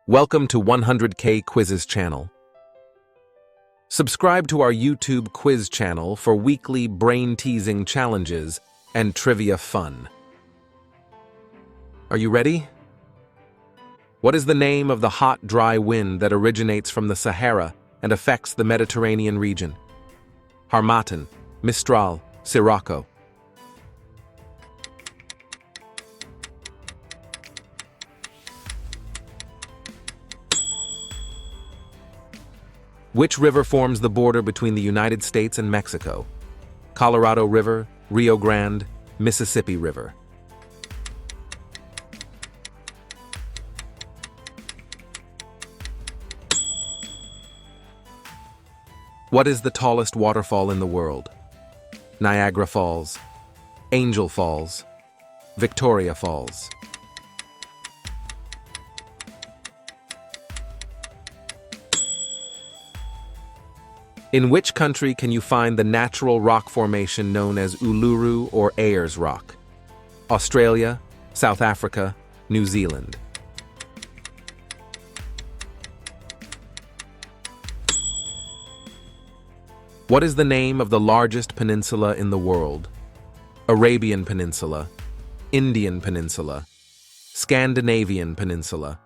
Welcome to 100K Quizzes channel. Subscribe to our YouTube quiz channel for weekly brain-teasing challenges and trivia fun. Are you ready? What is the name of the hot, dry wind that originates from the Sahara and affects the Mediterranean region? Harmattan, Mistral, Sirocco. Which river forms the border between the United States and Mexico? Colorado River, Rio Grande, Mississippi River. What is the tallest waterfall in the world? Niagara Falls, Angel Falls, Victoria Falls. In which country can you find the natural rock formation known as Uluru or Ayers Rock? Australia, South Africa, New Zealand. What is the name of the largest peninsula in the world? Arabian Peninsula, Indian Peninsula, Scandinavian Peninsula.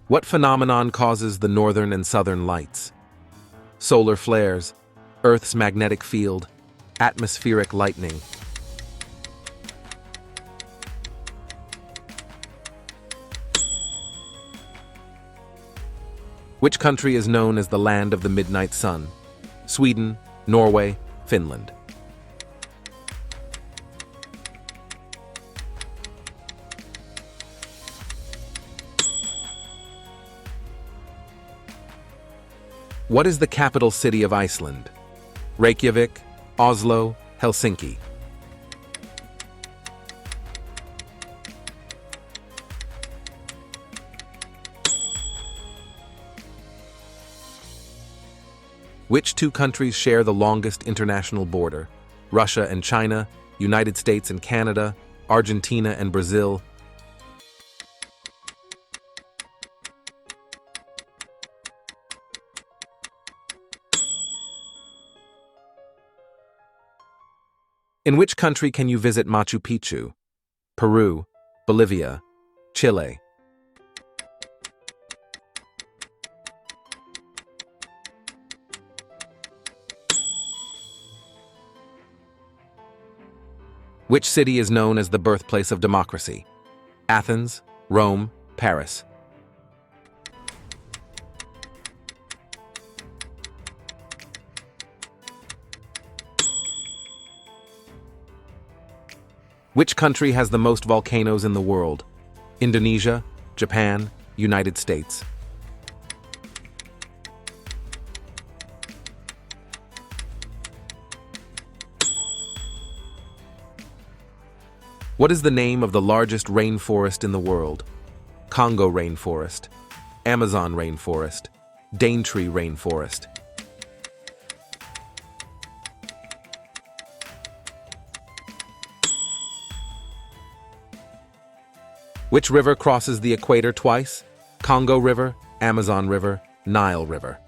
What phenomenon causes the northern and southern lights? Solar flares, Earth's magnetic field, atmospheric lightning. Which country is known as the land of the midnight sun? Sweden, Norway, Finland. What is the capital city of Iceland? Reykjavik, Oslo, Helsinki. Which two countries share the longest international border? Russia and China, United States and Canada, Argentina and Brazil. In which country can you visit Machu Picchu? Peru, Bolivia, Chile. Which city is known as the birthplace of democracy? Athens, Rome, Paris. Which country has the most volcanoes in the world? Indonesia, Japan, United States. What is the name of the largest rainforest in the world? Congo rainforest, Amazon rainforest, Daintree rainforest. Which river crosses the equator twice? Congo River, Amazon River, Nile River.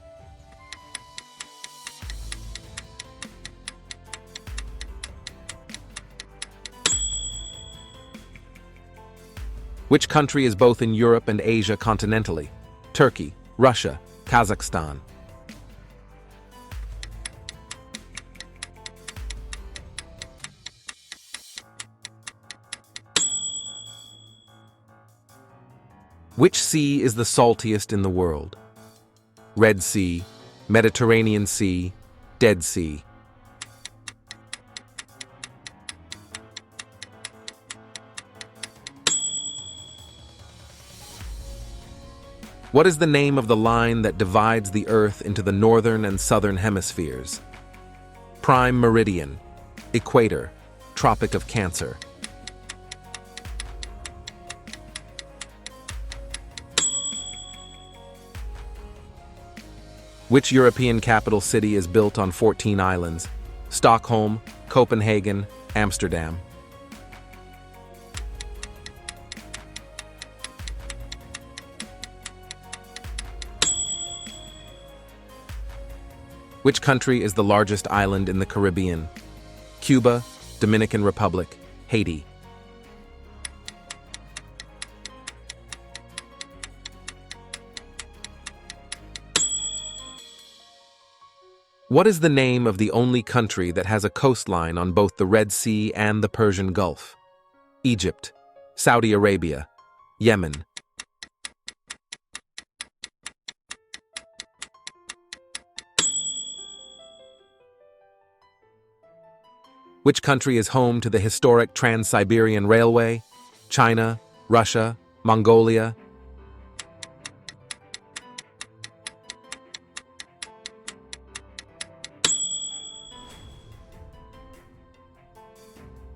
Which country is both in Europe and Asia continentally? Turkey, Russia, Kazakhstan. Which sea is the saltiest in the world? Red Sea, Mediterranean Sea, Dead Sea. What is the name of the line that divides the Earth into the northern and southern hemispheres? Prime Meridian, Equator, Tropic of Cancer. Which European capital city is built on 14 islands? Stockholm, Copenhagen, Amsterdam. Which country is the largest island in the Caribbean? Cuba, Dominican Republic, Haiti. What is the name of the only country that has a coastline on both the Red Sea and the Persian Gulf? Egypt, Saudi Arabia, Yemen. Which country is home to the historic Trans-Siberian Railway? China, Russia, Mongolia.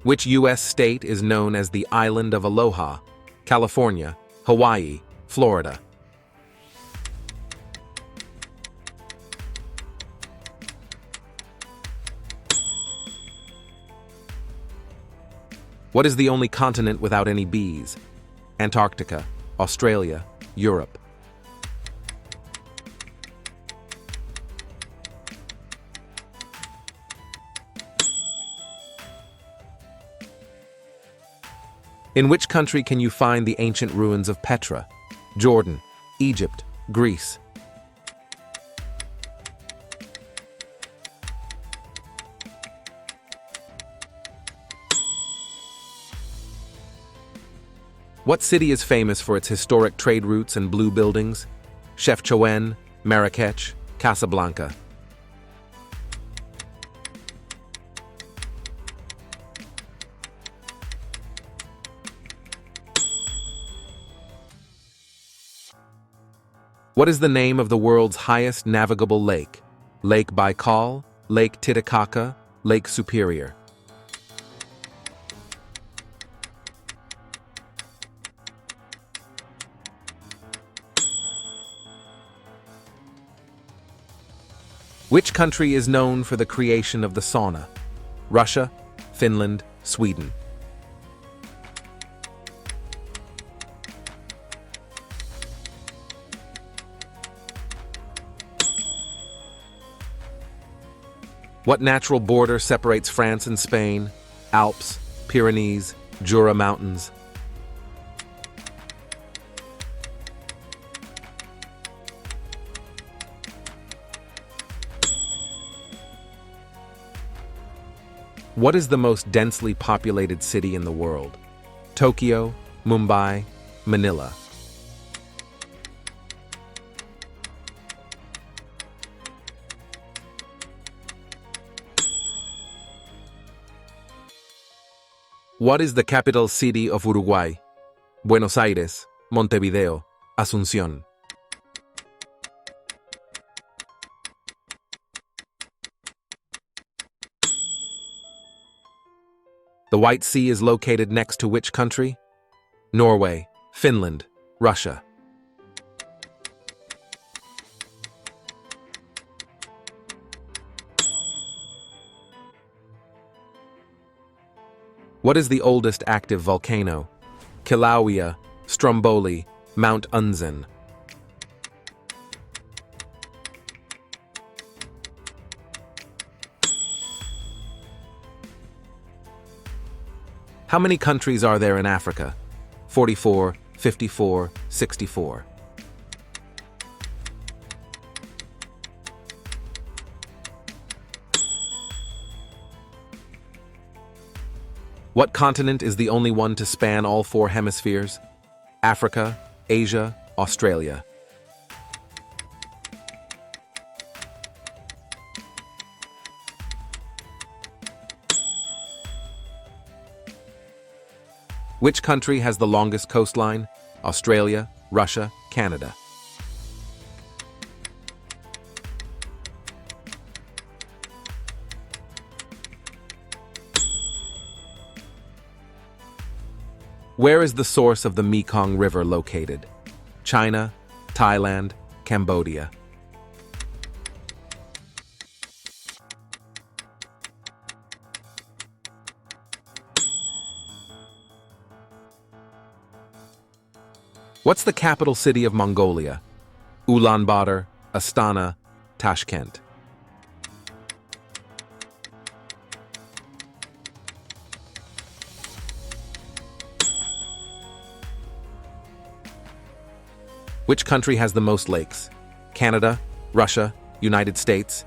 Which U.S. state is known as the Island of Aloha? California, Hawaii, Florida. What is the only continent without any bees? Antarctica, Australia, Europe. In which country can you find the ancient ruins of Petra? Jordan, Egypt, Greece. What city is famous for its historic trade routes and blue buildings? Chefchaouen, Marrakech, Casablanca. What is the name of the world's highest navigable lake? Lake Baikal, Lake Titicaca, Lake Superior. Which country is known for the creation of the sauna? Russia, Finland, Sweden. What natural border separates France and Spain? Alps, Pyrenees, Jura Mountains. What is the most densely populated city in the world? Tokyo, Mumbai, Manila. What is the capital city of Uruguay? Buenos Aires, Montevideo, Asunción. The White Sea is located next to which country? Norway, Finland, Russia. What is the oldest active volcano? Kilauea, Stromboli, Mount Unzen. How many countries are there in Africa? 44, 54, 64. What continent is the only one to span all four hemispheres? Africa, Asia, Australia. Which country has the longest coastline? Australia, Russia, Canada. Where is the source of the Mekong River located? China, Thailand, Cambodia. What's the capital city of Mongolia? Ulaanbaatar, Astana, Tashkent. Which country has the most lakes? Canada, Russia, United States?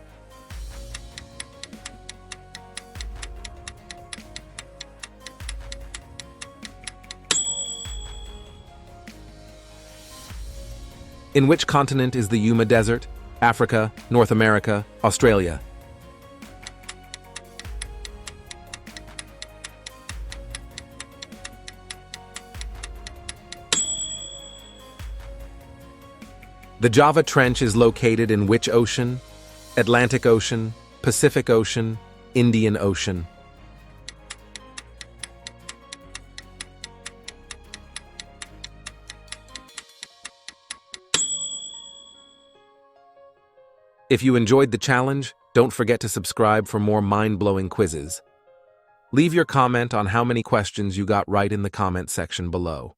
In which continent is the Yuma Desert? Africa, North America, Australia? The Java Trench is located in which ocean? Atlantic Ocean, Pacific Ocean, Indian Ocean? If you enjoyed the challenge, don't forget to subscribe for more mind-blowing quizzes. Leave your comment on how many questions you got right in the comment section below.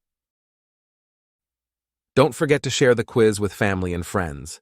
Don't forget to share the quiz with family and friends.